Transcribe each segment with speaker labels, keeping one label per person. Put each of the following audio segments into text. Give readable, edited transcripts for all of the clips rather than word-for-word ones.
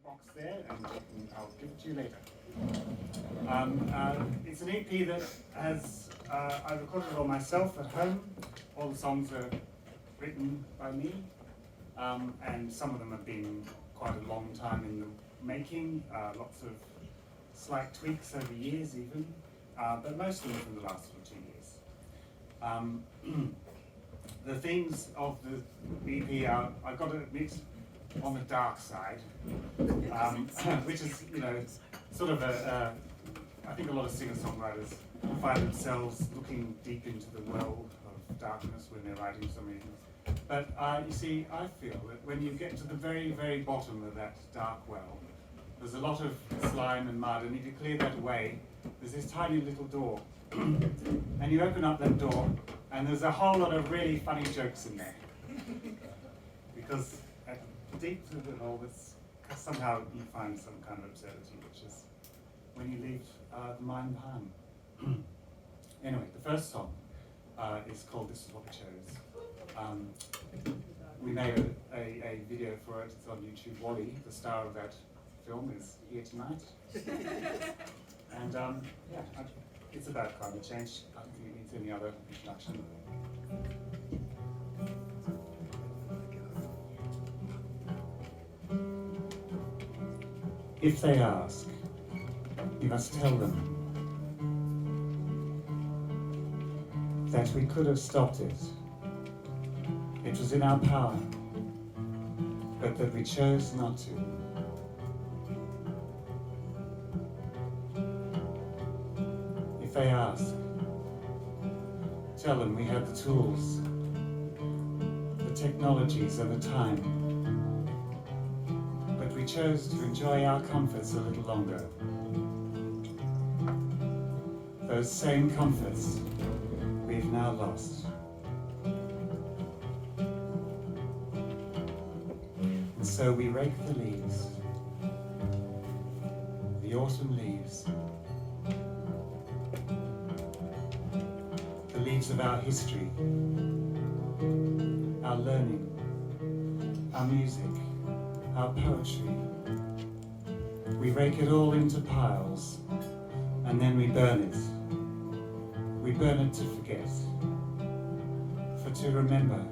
Speaker 1: box there, and I'll give it to you later. It's an EP that has, I recorded it all myself at home. All the songs are written by me, and some of them have been quite a long time in the making, lots of slight tweaks over years even, but most of them from the last 2 years. The themes of the EP are, I've got to admit, on the dark side, which is, you know, sort of I think a lot of singer-songwriters find themselves looking deep into the well of darkness when they're writing something. But you see, I feel that when you get to the very, very bottom of that dark well, there's a lot of slime and mud, and if you clear that away, there's this tiny little door. And you open up that door, and there's a whole lot of really funny jokes in there. Because at deep to the hole, somehow you find some kind of absurdity, which is when you leave the mind behind. Anyway, the first song is called This Is What We Chose. We made a video for it. It's on YouTube. Wally, the star of that film, is here tonight. And yeah, it's about climate change. I don't think it needs any other introduction. If they ask, you must tell them that we could have stopped it. It was in our power, but that we chose not to. If they ask, tell them we had the tools, the technologies and the time, but we chose to enjoy our comforts a little longer. Those same comforts we've now lost. And so we rake the leaves, the autumn leaves, the leaves of our history, our learning, our music, our poetry. We rake it all into piles, and then we burn it. We burn it to forget, for to remember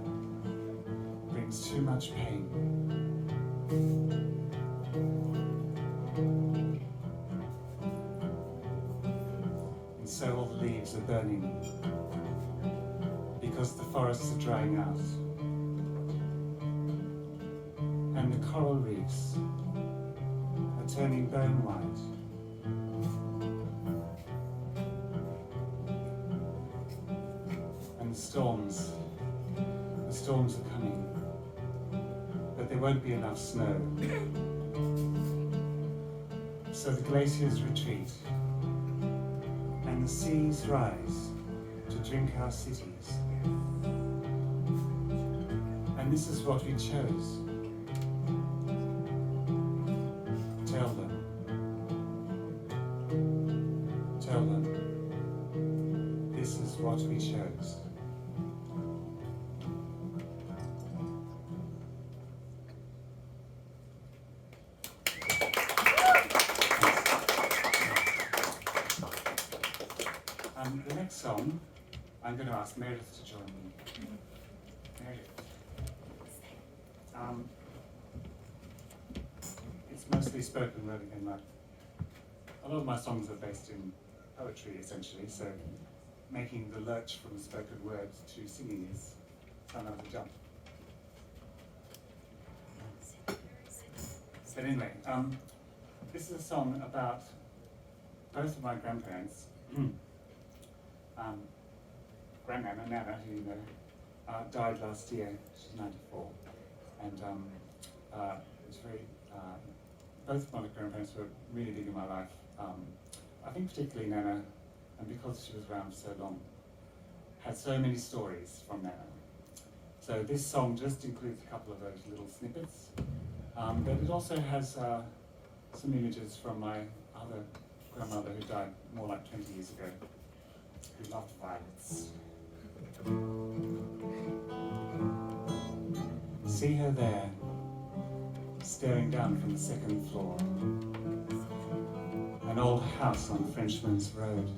Speaker 1: brings too much pain. And so all the leaves are burning, because the forests are drying out, and the coral reefs are turning bone white. And the storms are coming, but there won't be enough snow. So the glaciers retreat, and the seas rise to drink our cities. And this is what we chose. Tell them. Tell them. This is what we chose. The next song, I'm going to ask Meredith to join me. Meredith. It's mostly spoken word again, like a lot of my songs are based in poetry essentially, so making the lurch from spoken word to singing is another jump. But anyway, this is a song about both of my grandparents. Grandnana, Nana, who you know, died last year. She's 94, and it's very. Both of my grandparents were really big in my life. I think particularly Nana, and because she was around for so long, had so many stories from Nana. So this song just includes a couple of those little snippets, but it also has some images from my other grandmother who died more like 20 years ago, who loved violets. See her there, staring down from the second floor. An old house on Frenchman's Road.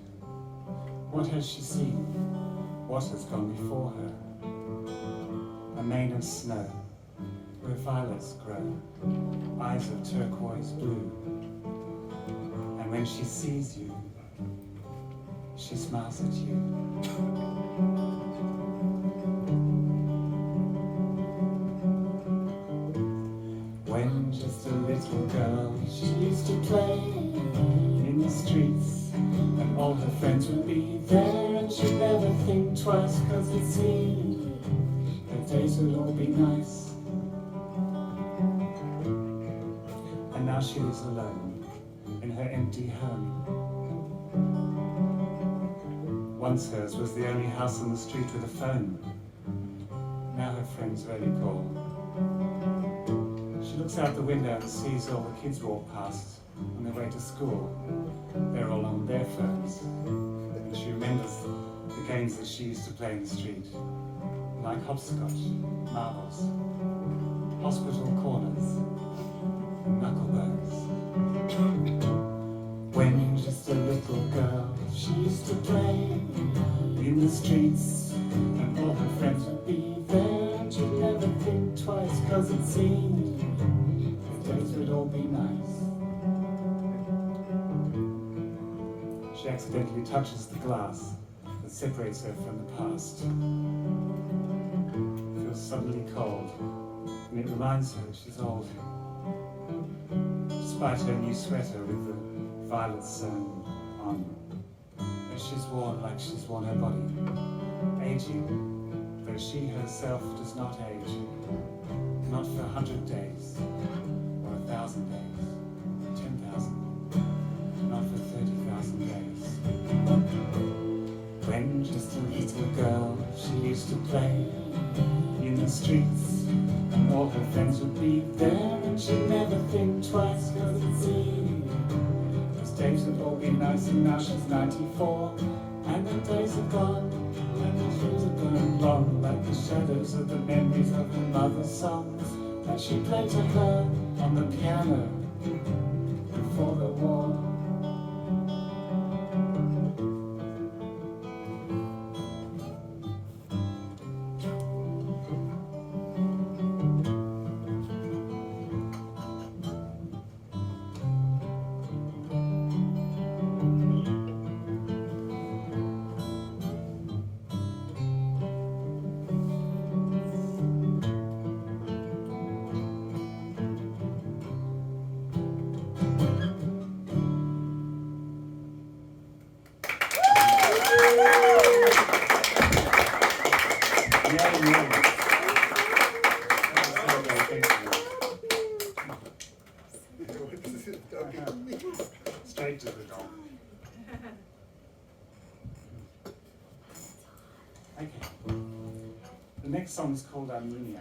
Speaker 1: What has she seen? What has gone before her? A mane of snow, where violets grow, eyes of turquoise blue. And when she sees you, she smiles at you. When just a little girl, she used to play in the streets, and all her friends would be there, and she'd never think twice, 'cause it seemed her days would all be nice. And now she lives alone in her empty home. Once hers was the only house on the street with a phone. Now her friends rarely call. She looks out the window and sees all the kids walk past on their way to school. They're all on their phones. And she remembers the games that she used to play in the street, like hopscotch, marbles, hospital corners, and knucklebones. When just a little girl, she used to play in the streets, and all her friends would be there, and she'd never think twice, 'cause it seemed the days would all be nice. She accidentally touches the glass that separates her from the past. It feels suddenly cold, and it reminds her she's old. Despite her new sweater with the violets sewn on, as she's worn like she's worn her body, aging, though she herself does not age, not for 100 days, or 1,000 days, 10,000, not for 30,000 days. When just a little girl, she used to play in the streets, and all her friends would be there, and she'd never think twice, 'cause it seemed those days would all be nice. And now she's 94, and the days are gone, and the years are burned long, like the shadows of the memories of her mother's songs that she played to her on the piano before the war. Straight to the dog. Okay. The next song is called Armenia.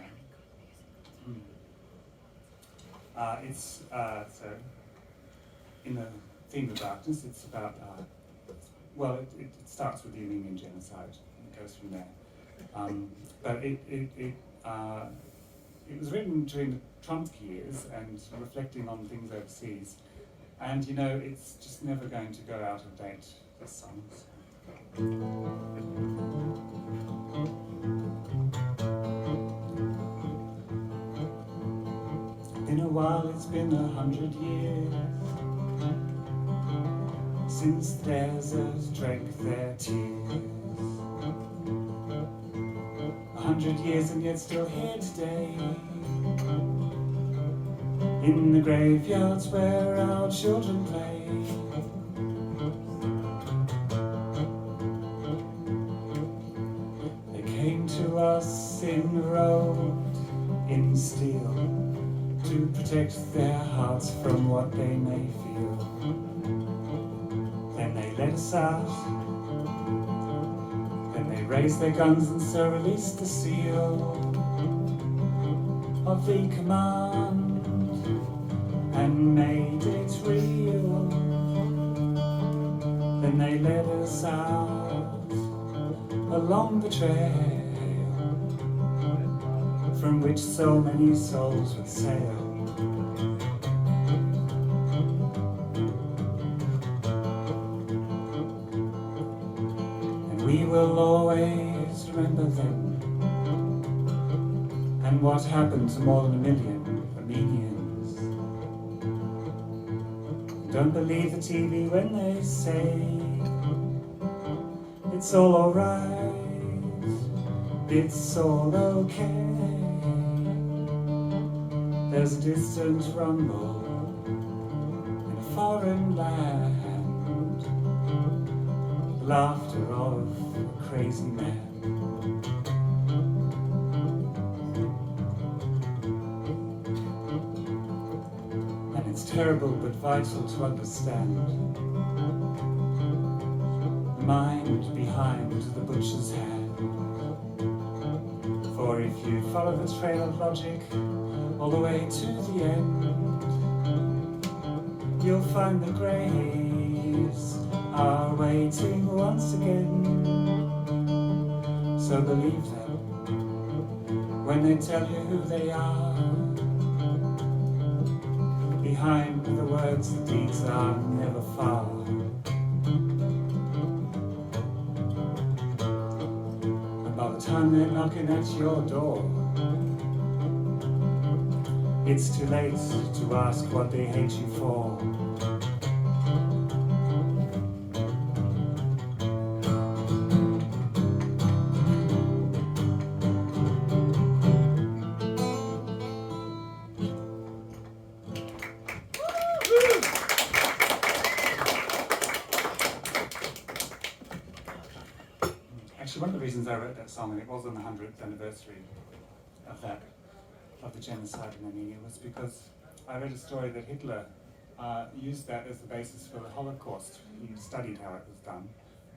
Speaker 1: It's so in the theme of darkness. It's about well, it starts with the Armenian genocide and goes from there. But it was written during the Trump years and reflecting on things overseas. And you know, it's just never going to go out of date, this song. In a while, it's been 100 years since the deserts drank their tears. 100 years and yet still here today, in the graveyards where our children play. They came to us in robed in steel to protect their hearts from what they may feel. Then they let us out, then they raised their guns and so released the seal of the command and made it real. Then they led us out along the trail from which so many souls would sail. We will always remember them and what happened to more than 1 million Armenians. Don't believe the TV when they say it's all alright, it's all okay. There's a distant rumble in a foreign land, the laughter of a crazy man. And it's terrible but vital to understand the mind behind the butcher's hand. For if you follow the trail of logic all the way to the end, you'll find the graves are waiting once again. So believe them when they tell you who they are. Behind the words, the deeds are never far. And by the time they're knocking at your door, it's too late to ask what they hate you for. Actually, one of the reasons I wrote that song, and it was on the 100th anniversary of that, of the genocide in Armenia, was because I read a story that Hitler used that as the basis for the Holocaust. He studied how it was done,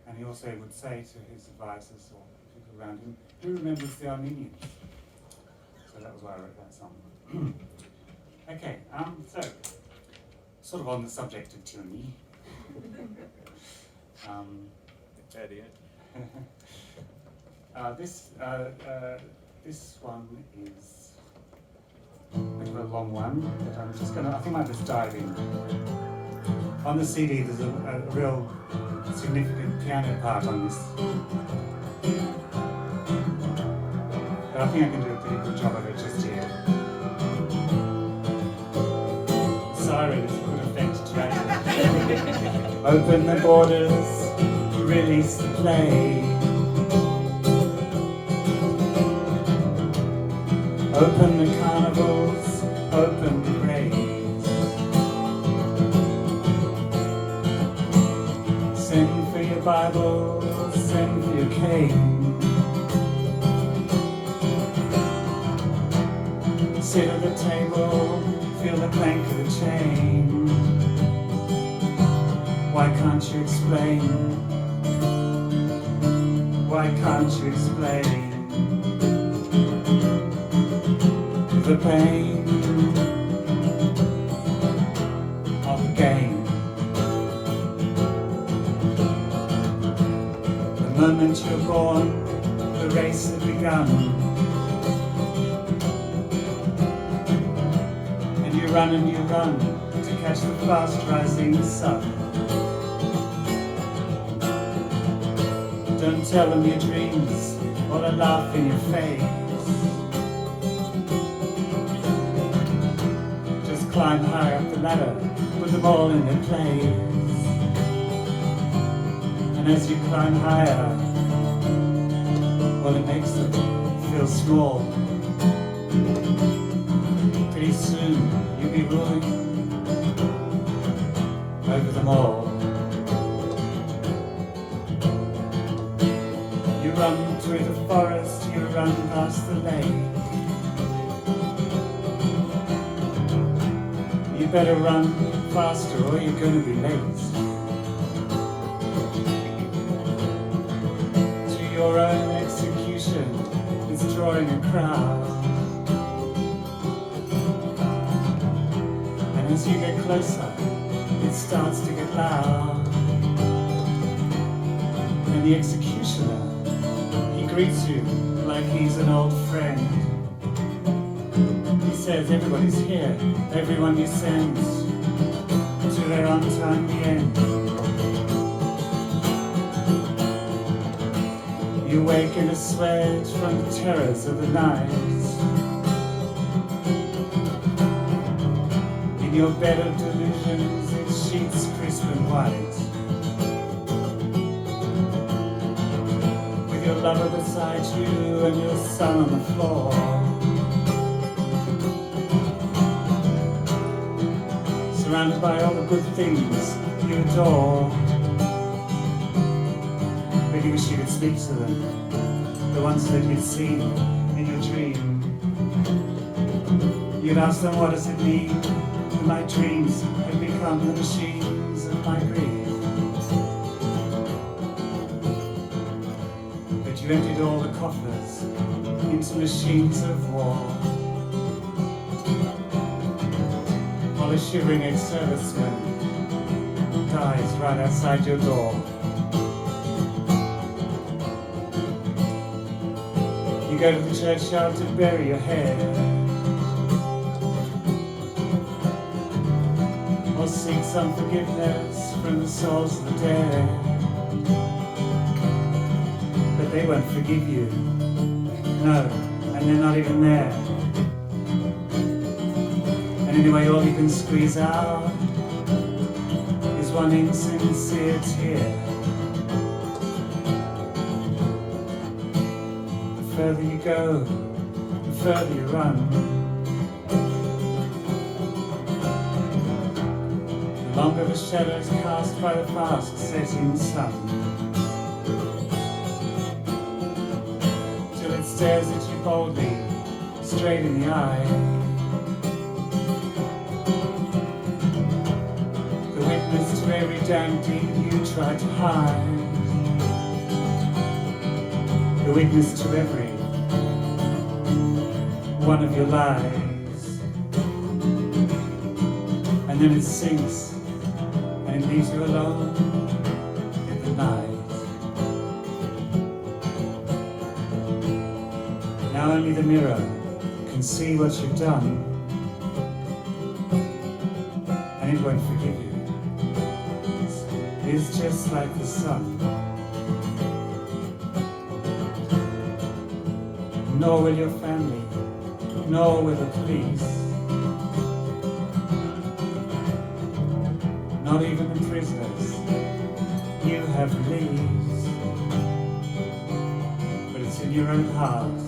Speaker 1: and he also would say to his advisors or people around him, who remembers the Armenians? So that was why I wrote that song. Okay, so, sort of on the subject of tyranny. This one is a bit of a long one, but I'm just gonna, I think I'll just dive in. On the CD there's a real significant piano part on this. But I think I can do a pretty good job of it just here. Siren is a good effect to Open the borders, release the play. Open the carnivals, open the graves. Send for your Bible, send for your cane. Sit at the table, feel the clank of the chain. Why can't you explain? Why can't you explain the pain of the game? The moment you're born, the race has begun, and you run to catch the fast rising sun. Don't tell them your dreams or they'll laugh in your face. Climb high up the ladder, put them all in their place. And as you climb higher, well, it makes them feel small. Pretty soon, you'll be ruling over them all. You run through the forest, you run past the lake. You better run faster or you're going to be late to your own execution. It's drawing a crowd, and as you get closer it starts to get loud. And the executioner, he greets you like he's an old friend. He says everybody's here, everyone he sends to their untimely end. You wake in a sweat from the terrors of the night. In your bed of delusions, its sheets crisp and white. With your lover beside you and your son on the floor. Surrounded by all the good things you adore. But you wish you could speak to them, the ones that you'd seen in your dream. You'd ask them, what does it mean that my dreams have become the machines of my grief? But you emptied all the coffers into machines of war. While a shivering ex-serviceman dies right outside your door. You go to the churchyard to bury your head, or seek some forgiveness from the souls of the dead. But they won't forgive you, no, and they're not even there. And anyway, all you can squeeze out is one insincere tear. The further you go, the further you run. The longer the shadows cast by the fast setting sun. Till it stares at you boldly, straight in the eye. The witness to every damn deed you tried to hide. The witness to every one of your lies. And then it sinks and it leaves you alone in the night. Now only the mirror can see what you've done, and it won't forgive you. It is just like the sun. Nor will your family, nor will the police, not even the prisoners you have released. But it's in your own heart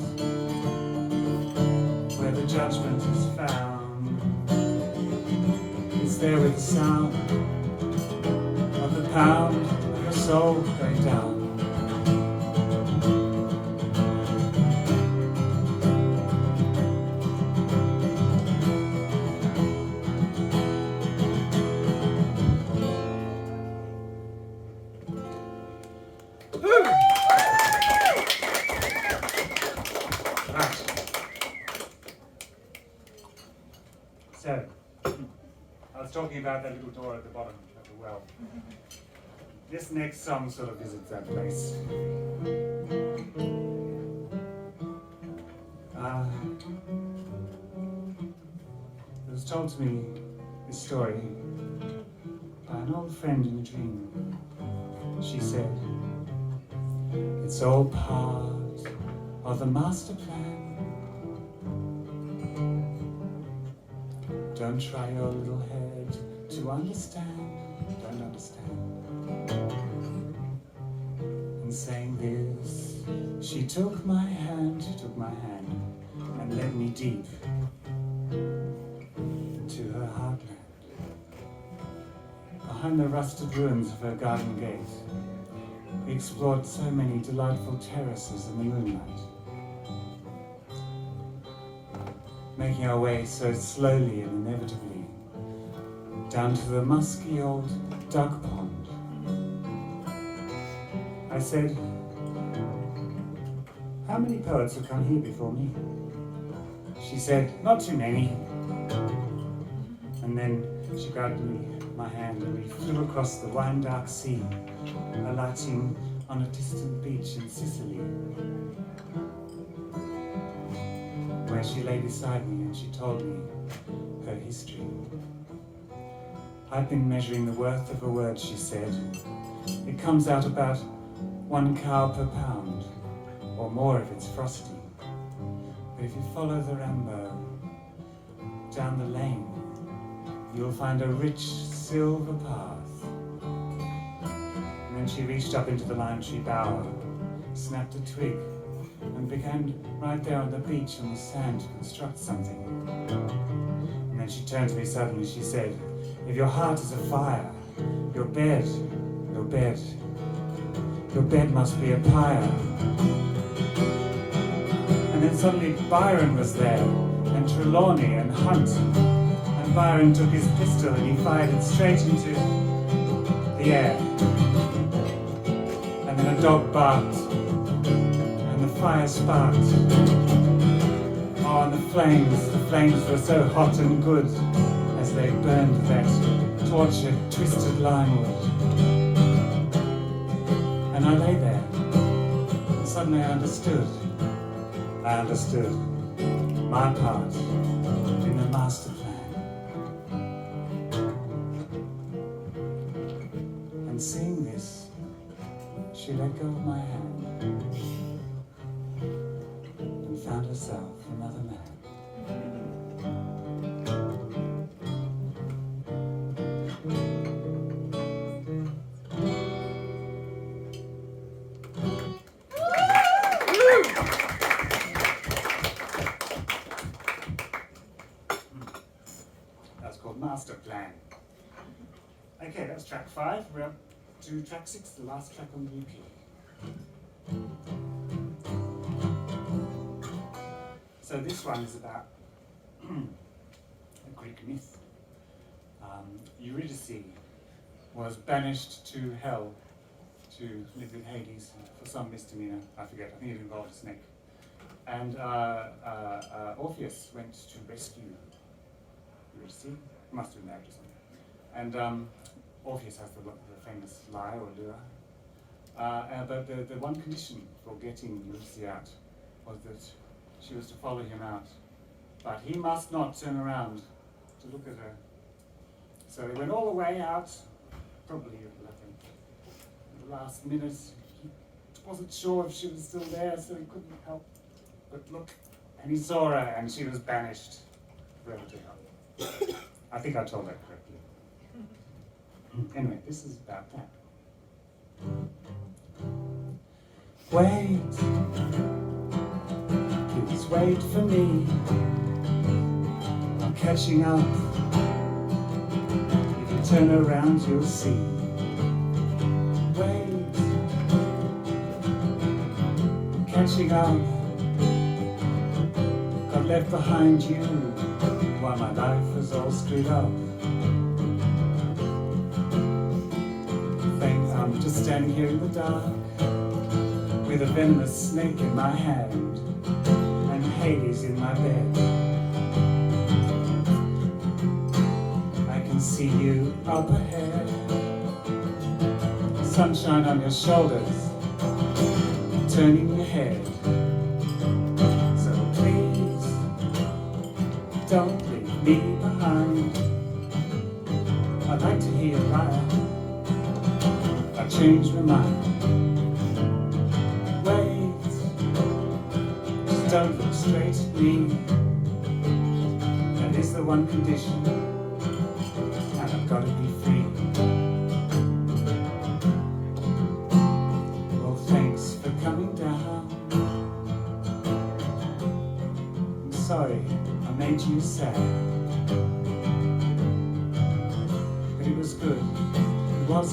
Speaker 1: where the judgment is found. It's there with the sound of the pound of your soul going down. So, I was talking about that little door at the bottom of the well. This next song sort of visits that place. It was told to me, this story, by an old friend in a dream. She said, it's all part of the Masterplan. Don't try your little head to understand, don't understand. In saying this, she took my hand, and led me deep into her heartland. Behind the rusted ruins of her garden gate, we explored so many delightful terraces in the moonlight. Making our way so slowly and inevitably down to the musky old duck pond. I said, how many poets have come here before me? She said, not too many. And then she grabbed my hand and we flew across the wine-dark sea, alighting on a distant beach in Sicily, where she lay beside me and she told me her history. I've been measuring the worth of a word, she said. It comes out about 1 cow per pound. or more if it's frosty. But if you follow the rainbow down the lane, you'll find a rich silver path. And then she reached up into the lime tree bower, snapped a twig, and began right there on the beach on the sand to construct something. And then she turned to me suddenly, she said, if your heart is a fire, your bed must be a pyre. And then suddenly Byron was there, and Trelawney and Hunt. And Byron took his pistol and he fired it straight into the air. And then a dog barked, and the fire sparked. Oh, and the flames were so hot and good as they burned that tortured, twisted limewood. And I lay there, and suddenly I understood my part in the Masterplan. And seeing this, she let go of my hand and found herself another man. Masterplan. Okay, that's track 5. We're up to track 6, the last track on the EP. So this one is about a Greek myth. Eurydice was banished to hell to live with Hades for some misdemeanor. I forget, I think it involved a snake. And Orpheus went to rescue Eurydice. Must have been married or something. And Orpheus has the famous lie or lure. But the one condition for getting Eurydice out was that she was to follow him out. But he must not turn around to look at her. So they went all the way out, probably at the last minute. He wasn't sure if she was still there, so he couldn't help but look. And he saw her, and she was banished forever to hell. I think I told that correctly. Anyway, this is about that. Wait, please wait for me. I'm catching up. If you turn around, you'll see. Wait, I'm catching up. Got left behind you while my life was all screwed up. Think I'm just standing here in the dark with a venomous snake in my hand and Hades in my bed. I can see you up ahead, sunshine on your shoulders, turning your head. So please, don't leave me behind. I'd like to hear you lie. I've changed my mind. Wait, just don't look straight at me. That is the one condition, and I've got to be free. Well, thanks for coming down. I'm sorry I made you sad. But it was good, what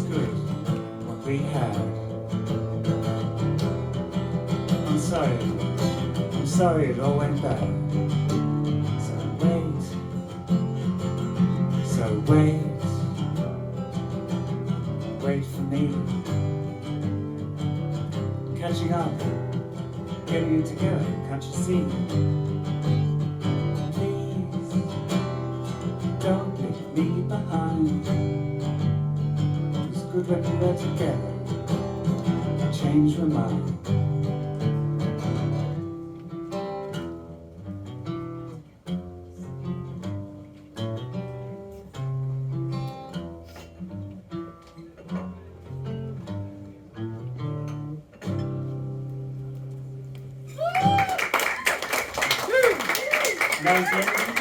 Speaker 1: we had. I'm sorry it all went bad. So wait for me. Catching up, getting it together, can't you see? Please, don't leave me behind. It was good when we were together. I changed my mind. November